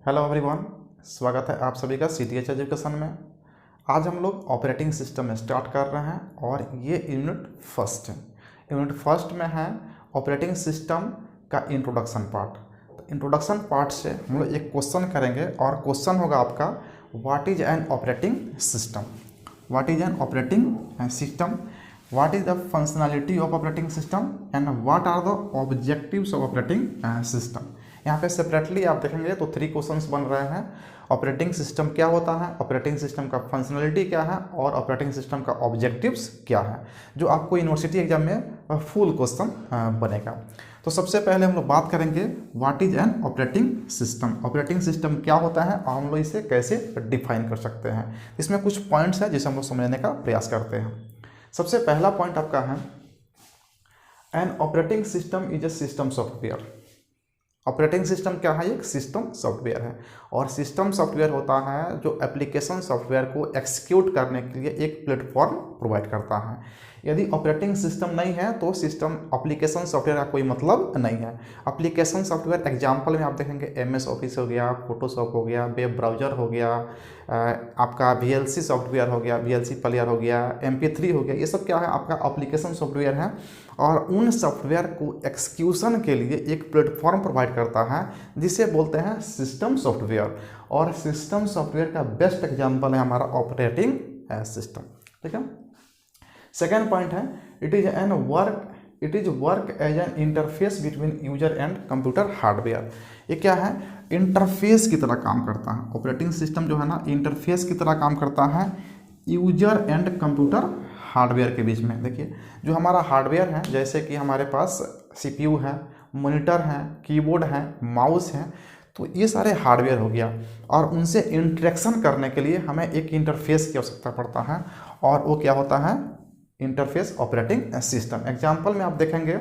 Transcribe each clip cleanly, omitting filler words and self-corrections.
Hello everyone, स्वागत है आप सभी का CTH एजुकेशन में। आज हम लोग ऑपरेटिंग सिस्टम स्टार्ट कर रहे हैं और ये यूनिट फर्स्ट है। यूनिट फर्स्ट में है ऑपरेटिंग सिस्टम का इंट्रोडक्शन पार्ट। तो इंट्रोडक्शन पार्ट से हम लोग एक क्वेश्चन करेंगे और क्वेश्चन होगा आपका what is an operating system. What is an operating system, what is the functionality of operating system and what are the objectives of operating system. यहाँ पे सेपरेटली आप देखेंगे तो 3 क्वेश्चंस बन रहे हैं। ऑपरेटिंग सिस्टम क्या होता है, ऑपरेटिंग सिस्टम का फंक्शनलिटी क्या है और ऑपरेटिंग सिस्टम का ऑब्जेक्टिव्स क्या है, जो आपको यूनिवर्सिटी एग्जाम में फुल क्वेश्चन बनेगा। तो सबसे पहले हम लोग बात करेंगे what is an operating system. Operating system क्या होता है और हम लोग इसे कैसे डिफाइन कर सकते हैं। इसमें कुछ पॉइंट्स हैं जिसे हम लोग समझने का प्रयास करते हैं। सबसे पहला पॉइंट आपका है N operating system is a system software. Operating system क्या है, एक सिस्टम सॉफ्टवेयर है और सिस्टम सॉफ्टवेयर होता है जो एप्लीकेशन सॉफ्टवेयर को एक्सिक्यूट करने के लिए एक प्लेटफॉर्म प्रोवाइड करता है। यदि ऑपरेटिंग सिस्टम नहीं है तो सिस्टम एप्लीकेशन सॉफ्टवेयर का कोई मतलब नहीं है। एप्लीकेशन सॉफ्टवेयर एग्जांपल में आप देखेंगे MS ऑफिस हो गया, फोटोशॉप हो गया, वेब ब्राउज़र हो गया, आपका VLC सॉफ्टवेयर हो गया, VLC प्लेयर हो गया, MP3 हो गया। ये सब क्या है, आपका एप्लीकेशन सॉफ्टवेयर है और उन सॉफ्टवेयर को एक्सक्यूशन के लिए एक प्लेटफॉर्म प्रोवाइड करता है जिसे बोलते हैं सिस्टम सॉफ्टवेयर। और सिस्टम सॉफ्टवेयर का बेस्ट एग्जांपल है हमारा ऑपरेटिंग सिस्टम। ठीक है। सेकेंड पॉइंट है it is work as an interface between user and computer hardware. ये क्या है, इंटरफेस की तरह काम करता है। ऑपरेटिंग सिस्टम जो है ना, इंटरफेस की तरह काम करता है यूजर एंड कंप्यूटर हार्डवेयर के बीच में। देखिए जो हमारा हार्डवेयर है, जैसे कि हमारे पास CPU है, मॉनिटर है, कीबोर्ड है, माउस है, तो ये सारे हार्डवेयर हो गया और उनसे इंटरेक्शन करने के लिए हमें एक इंटरफेस की आवश्यकता पड़ता है और वो क्या होता है, इंटरफेस ऑपरेटिंग सिस्टम। एग्जांपल में आप देखेंगे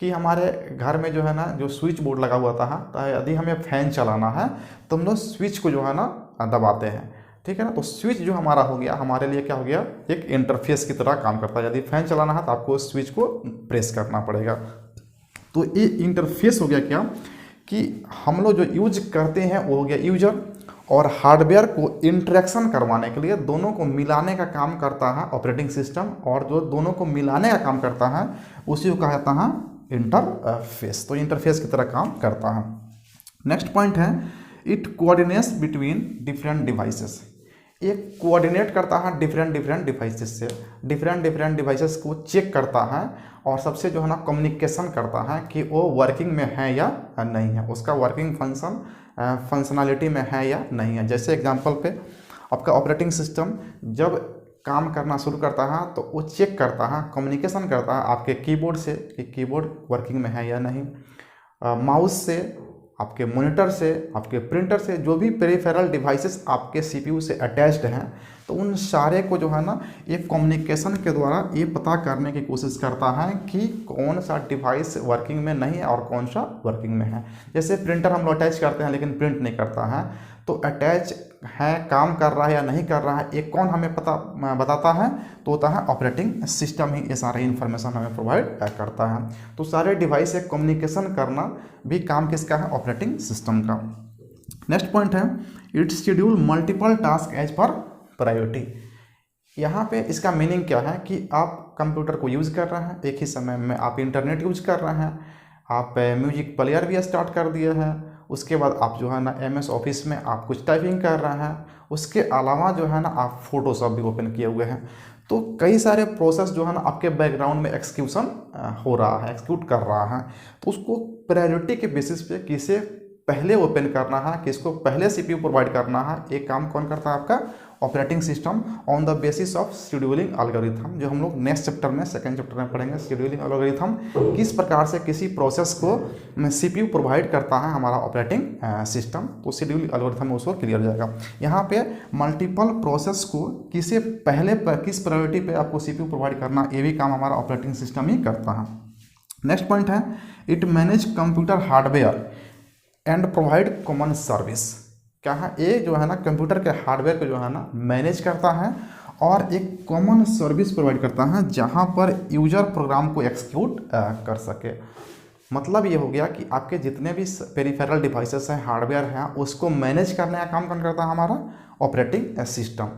कि हमारे घर में जो है ना, जो स्विच बोर्ड लगा हुआ था, तो यदि हमें फैन चलाना है तो हम लोग स्विच को जो है ना दबाते हैं। ठीक है ना। तो स्विच जो हमारा हो गया, हमारे लिए क्या हो गया, एक इंटरफेस की तरह काम करता है। यदि फैन चलाना है तो आपको स्विच को प्रेस करना पड़ेगा। तो ये इंटरफेस हो गया क्या कि हम लोग जो यूज करते हैं वो हो गया यूजर, और हार्डवेयर को इंटरेक्शन करवाने के लिए दोनों को मिलाने का काम करता है ऑपरेटिंग सिस्टम, और जो दोनों को मिलाने का काम करता है उसी को कहा जाता है इंटरफेस। तो इंटरफेस की तरह काम करता है। नेक्स्ट पॉइंट है it coordinates between different devices. ये कोऑर्डिनेट करता है डिफरेंट डिवाइसेस से, डिफरेंट डिवाइसेस को चेक करता है और सबसे जो है ना कम्युनिकेशन करता है कि वो वर्किंग में है या नहीं है, उसका वर्किंग फंक्शनैलिटी में है या नहीं है। जैसे एग्जांपल पे आपका ऑपरेटिंग सिस्टम जब काम करना शुरू करता है तो वो चेक करता है, कम्युनिकेशन करता है आपके कीबोर्ड से कि कीबोर्ड वर्किंग में है या नहीं, माउस से, आपके मॉनिटर से, आपके प्रिंटर से, जो भी पेरिफेरल डिवाइसेस आपके CPU से अटैच्ड हैं, तो उन सारे को जो है ना ये कम्युनिकेशन के द्वारा ये पता करने की कोशिश करता है कि कौन सा डिवाइस वर्किंग में नहीं है और कौन सा वर्किंग में है। जैसे प्रिंटर हम लोग अटैच करते हैं लेकिन प्रिंट नहीं करता है, तो अटैच है, काम कर रहा है या नहीं कर रहा है, ये कौन हमें बताता है, तो होता है ऑपरेटिंग सिस्टम ही ये सारे इन्फॉर्मेशन हमें प्रोवाइड करता है। तो सारे डिवाइस से कम्युनिकेशन करना भी काम किसका है, ऑपरेटिंग सिस्टम का। नेक्स्ट पॉइंट है it schedule multiple task as per priority. यहाँ पे इसका मीनिंग क्या है कि आप कंप्यूटर को यूज़ कर रहे हैं, एक ही समय में आप इंटरनेट यूज कर रहे हैं, आप म्यूजिक प्लेयर भी स्टार्ट कर दिए हैं, उसके बाद आप जो है ना MS ऑफिस में आप कुछ टाइपिंग कर रहे हैं, उसके अलावा जो है ना आप फोटोशॉप भी ओपन किए हुए हैं। तो कई सारे प्रोसेस जो है ना आपके बैकग्राउंड में एक्सिक्यूशन हो रहा है, एक्सिक्यूट कर रहा है। तो उसको प्रायोरिटी के बेसिस पे किसे पहले ओपन करना है, किसको पहले CPU प्रोवाइड करना है, एक काम कौन करता है, आपका operating system on the basis of scheduling algorithm, जो हम लोग नेक्स्ट चैप्टर में, सेकंड चैप्टर में पढ़ेंगे। शेड्यूलिंग एल्गोरिथम किस प्रकार से किसी प्रोसेस को CPU प्रोवाइड करता है हमारा ऑपरेटिंग सिस्टम, तो शेड्यूलिंग एल्गोरिथम में उसको क्लियर हो जाएगा। यहाँ पे मल्टीपल प्रोसेस को किसे पहले किस प्रायोरिटी पे आपको CPU प्रोवाइड करना, ये भी काम हमारा ऑपरेटिंग सिस्टम ही करता है। नेक्स्ट पॉइंट है it manage computer hardware and provide common service. क्या है, ये जो है ना कंप्यूटर के हार्डवेयर को जो है ना मैनेज करता है और एक कॉमन सर्विस प्रोवाइड करता है जहां पर यूजर प्रोग्राम को एक्सिक्यूट कर सके। मतलब ये हो गया कि आपके जितने भी पेरिफेरल डिवाइसेस हैं, हार्डवेयर हैं, उसको मैनेज करने का काम कौन करता है? हमारा ऑपरेटिंग सिस्टम।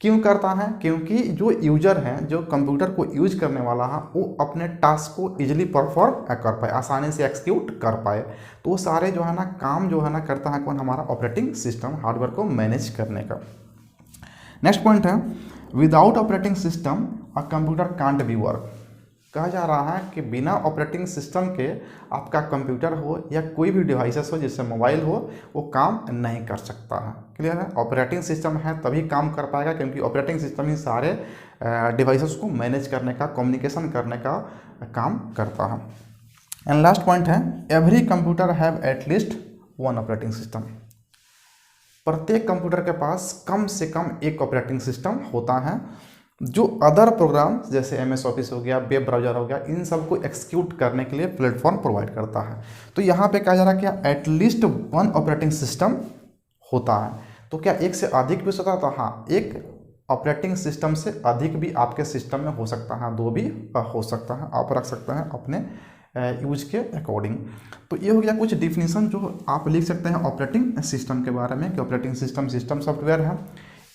क्यों करता है? क्योंकि जो यूजर हैं, जो कंप्यूटर को यूज करने वाला है, वो अपने टास्क को इजीली परफॉर्म कर पाए, आसानी से एक्सिक्यूट कर पाए। तो वो सारे जो है ना काम जो है ना करता है कौन? हमारा ऑपरेटिंग सिस्टम, हार्डवेयर को मैनेज करने का। नेक्स्ट पॉइंट है, without operating system a computer can't be work. कहा जा रहा है कि बिना ऑपरेटिंग सिस्टम के आपका कंप्यूटर हो या कोई भी डिवाइसेस हो, जैसे मोबाइल हो, वो काम नहीं कर सकता है। क्लियर है? ऑपरेटिंग सिस्टम है तभी काम कर पाएगा, क्योंकि ऑपरेटिंग सिस्टम ही सारे डिवाइसेस को मैनेज करने का, कम्युनिकेशन करने का काम करता है। एंड लास्ट पॉइंट है, every computer have at least one operating system. प्रत्येक कंप्यूटर के पास कम से कम एक ऑपरेटिंग सिस्टम होता है, जो अदर प्रोग्राम जैसे MS ऑफिस हो गया, वेब ब्राउजर हो गया, इन सब को एक्सिक्यूट करने के लिए प्लेटफॉर्म प्रोवाइड करता है। तो यहाँ पे कहा जा रहा है क्या? एटलीस्ट वन ऑपरेटिंग सिस्टम होता है। तो क्या एक से अधिक भी हो सकता है? तो हाँ, एक ऑपरेटिंग सिस्टम से अधिक भी आपके सिस्टम में हो सकता है, दो भी हो सकता है, आप रख सकते हैं अपने यूज के अकॉर्डिंग। तो ये हो गया कुछ डिफिनीशन जो आप लिख सकते हैं ऑपरेटिंग सिस्टम के बारे में, कि ऑपरेटिंग सिस्टम सॉफ्टवेयर है,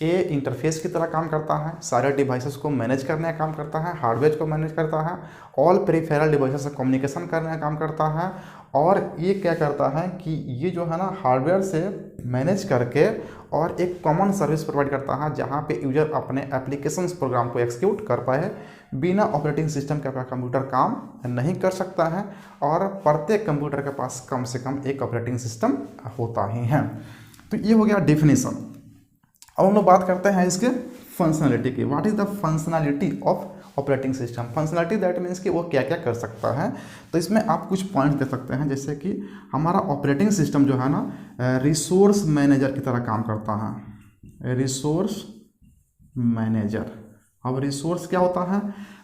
ए इंटरफेस की तरह काम करता है, सारे डिवाइसेस को मैनेज करने का काम करता है, हार्डवेयर को मैनेज करता है, ऑल पेरिफेरल डिवाइसेस से कम्युनिकेशन करने का काम करता है, और ये क्या करता है कि ये जो है ना हार्डवेयर से मैनेज करके और एक कॉमन सर्विस प्रोवाइड करता है, जहाँ पे यूजर अपने एप्लीकेशंस प्रोग्राम को एक्सिक्यूट कर पाए। बिना ऑपरेटिंग सिस्टम के आपका कंप्यूटर काम नहीं कर सकता है, और प्रत्येक कंप्यूटर के पास कम से कम एक ऑपरेटिंग सिस्टम होता ही है। तो ये हो गया डेफिनेशन। अब हम लोग बात करते हैं इसके फंक्शनैलिटी की। What is the functionality of operating system? Functionality that means कि वो क्या क्या कर सकता है। तो इसमें आप कुछ पॉइंट दे सकते हैं, जैसे कि हमारा ऑपरेटिंग सिस्टम जो है ना रिसोर्स मैनेजर की तरह काम करता है। Resource manager. अब रिसोर्स क्या होता है?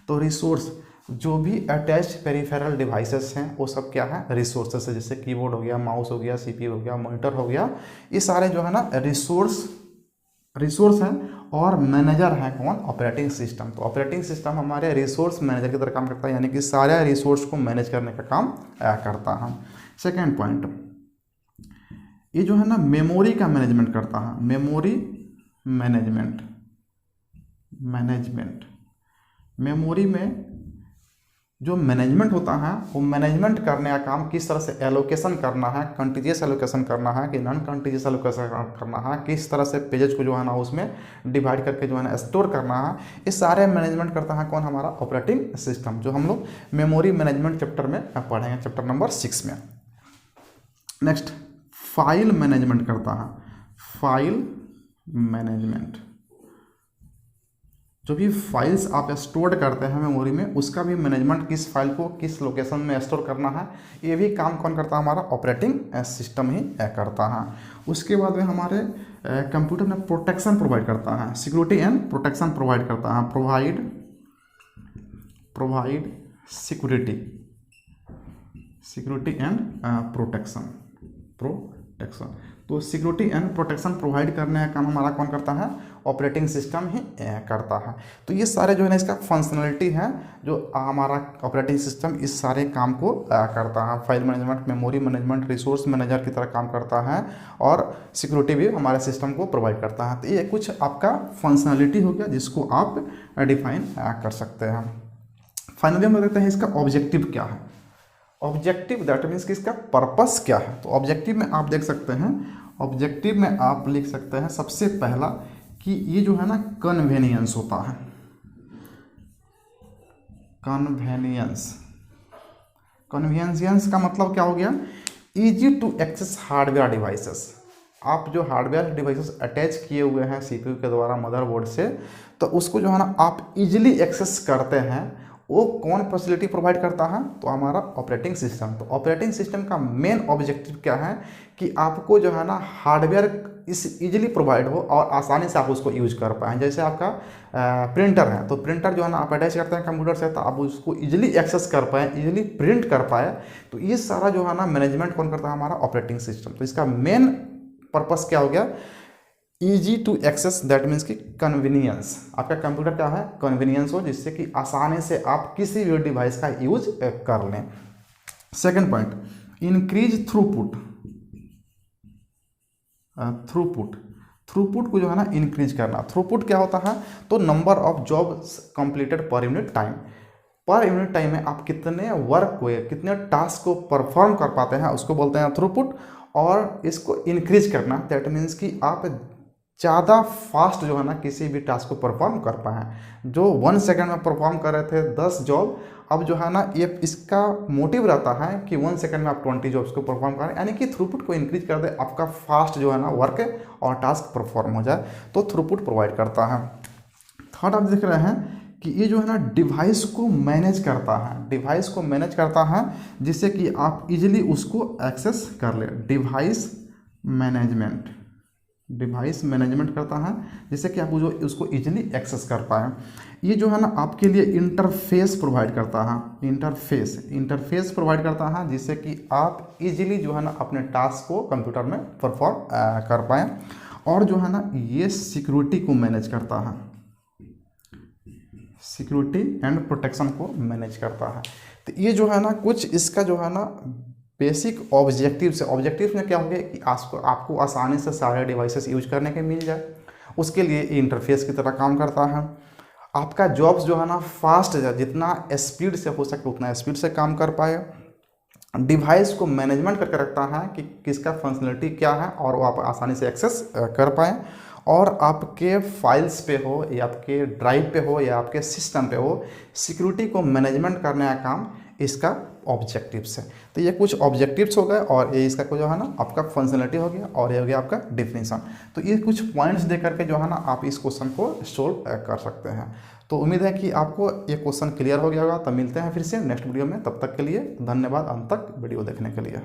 तो रिसोर्स जो भी अटैच्ड पेरिफेरल डिवाइसेस हैं वो सब क्या है? रिसोर्सेस है। जैसे कीबोर्ड हो गया, माउस हो गया, CPU हो गया, मॉनिटर हो गया, ये सारे जो है ना रिसोर्स है। और मैनेजर है कौन? Operating system. तो ऑपरेटिंग सिस्टम हमारे रिसोर्स मैनेजर की तरह काम करता है, यानी कि सारे रिसोर्स को मैनेज करने का काम करता है। सेकेंड पॉइंट, ये जो है ना मेमोरी का मैनेजमेंट करता है। Memory management. मेमोरी में जो मैनेजमेंट होता है, वो मैनेजमेंट करने का काम किस तरह से एलोकेशन करना है, कंटिजियस एलोकेशन करना है कि नॉन कंटिजियस एलोकेशन करना है, किस तरह से पेजेस को जो है ना उसमें डिवाइड करके जो है ना स्टोर करना है, ये सारे मैनेजमेंट करता है कौन? हमारा ऑपरेटिंग सिस्टम, जो हम लोग मेमोरी मैनेजमेंट चैप्टर में पढ़ेंगे, चैप्टर नंबर 6 में। नेक्स्ट, फाइल मैनेजमेंट करता है। फाइल मैनेजमेंट, जो भी फाइल्स आप स्टोर करते हैं मेमोरी में, उसका भी मैनेजमेंट, किस फाइल को किस लोकेशन में स्टोर करना है, ये भी काम कौन करता है? हमारा ऑपरेटिंग सिस्टम ही करता है। उसके बाद में हमारे कंप्यूटर में प्रोटेक्शन प्रोवाइड करता है, सिक्योरिटी एंड प्रोटेक्शन प्रोवाइड करता है। Provide security and protection. तो सिक्योरिटी एंड प्रोटेक्शन प्रोवाइड करने का काम हमारा कौन करता है? ऑपरेटिंग सिस्टम ही करता है। तो ये सारे जो है ना इसका फंक्शनलिटी है, जो हमारा ऑपरेटिंग सिस्टम इस सारे काम को करता है। File management, memory management, resource manager की तरह काम करता है, और सिक्योरिटी भी हमारे सिस्टम को प्रोवाइड करता है। तो ये कुछ आपका फंक्शनलिटी हो गया, जिसको आप डिफाइन कर सकते हैं। फाइनली हम देखते हैं इसका ऑब्जेक्टिव क्या है। ऑब्जेक्टिव दैट मीन्स कि इसका पर्पस क्या है। तो ऑब्जेक्टिव में आप देख सकते हैं, ऑब्जेक्टिव में आप लिख सकते हैं सबसे पहला कि ये जो है ना कन्वेनियंस होता है। कन्वेनियंस का मतलब क्या हो गया? Easy to access hardware devices. आप जो हार्डवेयर डिवाइसेस अटैच किए हुए हैं CPU के द्वारा मदरबोर्ड से, तो उसको जो है ना आप इजीली एक्सेस करते हैं, वो कौन फैसिलिटी प्रोवाइड करता है? तो हमारा ऑपरेटिंग सिस्टम। तो ऑपरेटिंग सिस्टम का मेन ऑब्जेक्टिव क्या है कि आपको जो है ना हार्डवेयर इस इजीली प्रोवाइड हो और आसानी से आप उसको यूज कर पाएँ। जैसे आपका प्रिंटर है, तो प्रिंटर जो है ना आप अटैच करते हैं कंप्यूटर से, तो आप उसको इजीली एक्सेस कर पाएँ, इजीली प्रिंट कर पाए। तो ये सारा जो है ना मैनेजमेंट कौन करता है? हमारा ऑपरेटिंग सिस्टम। तो इसका मेन पर्पस क्या हो गया? Easy to access, that means कि कन्वीनियंस। आपका कंप्यूटर क्या है? कन्वीनियंस हो, जिससे कि आसानी से आप किसी भी डिवाइस का यूज कर लें। Second point, increase throughput. Throughput को जो है ना इंक्रीज करना। थ्रूपुट क्या होता है, तो number of jobs completed per unit time. Per unit time में आप कितने वर्क को, कितने टास्क को परफॉर्म कर पाते हैं, उसको बोलते हैं थ्रूपुट। और इसको इंक्रीज करना, दैट मीन्स कि आप ज़्यादा फास्ट जो है ना किसी भी टास्क को परफॉर्म कर पाएँ। जो 1 सेकंड में परफॉर्म कर रहे थे 10 जॉब, अब जो है ना ये इसका मोटिव रहता है कि 1 सेकंड में आप 20 जॉब्स को परफॉर्म करें, यानी कि थ्रूपुट को इंक्रीज कर दे, आपका फास्ट जो है ना वर्क और टास्क परफॉर्म हो जाए, तो थ्रूपुट प्रोवाइड करता है। थर्ड आप देख रहे हैं कि ये जो है ना डिवाइस को मैनेज करता है। डिवाइस को मैनेज करता है जिससे कि आप इजीली उसको एक्सेस कर ले। डिवाइस मैनेजमेंट करता है जिससे कि आप जो उसको इजीली एक्सेस कर पाएँ। ये जो है ना आपके लिए इंटरफेस प्रोवाइड करता है। इंटरफेस प्रोवाइड करता है जिससे कि आप इजीली जो है ना अपने टास्क को कंप्यूटर में परफॉर्म कर पाएँ। और जो है ना ये सिक्योरिटी को मैनेज करता है, सिक्योरिटी एंड प्रोटेक्शन को मैनेज करता है। तो ये जो है ना कुछ इसका जो है ना बेसिक ऑब्जेक्टिव्स है। ऑब्जेक्टिव्स में क्या होंगे कि आपको आसानी से सारे डिवाइसेस यूज करने के मिल जाए, उसके लिए इंटरफेस की तरह काम करता है। आपका जॉब्स जो है ना फास्ट है, जितना स्पीड से हो सके उतना स्पीड से काम कर पाए। डिवाइस को मैनेजमेंट करके रखता है कि किसका फंक्शनलिटी क्या है और वो आप आसानी से एक्सेस कर पाएँ। और आपके फाइल्स पे हो या आपके ड्राइव पे हो या आपके सिस्टम पे हो, सिक्योरिटी को मैनेजमेंट करने का काम इसका ऑब्जेक्टिव्स है। तो ये कुछ ऑब्जेक्टिव्स हो गए और ये इसका कुछ जो है ना आपका फंक्शनलिटी हो गया और ये हो गया आपका डिफिनीशन। तो ये कुछ पॉइंट्स दे करके जो है ना आप इस क्वेश्चन को सोल्व कर सकते हैं। तो उम्मीद है कि आपको ये क्वेश्चन क्लियर हो गया होगा। तब मिलते हैं फिर से नेक्स्ट वीडियो में, तब तक के लिए धन्यवाद अंत तक वीडियो देखने के लिए।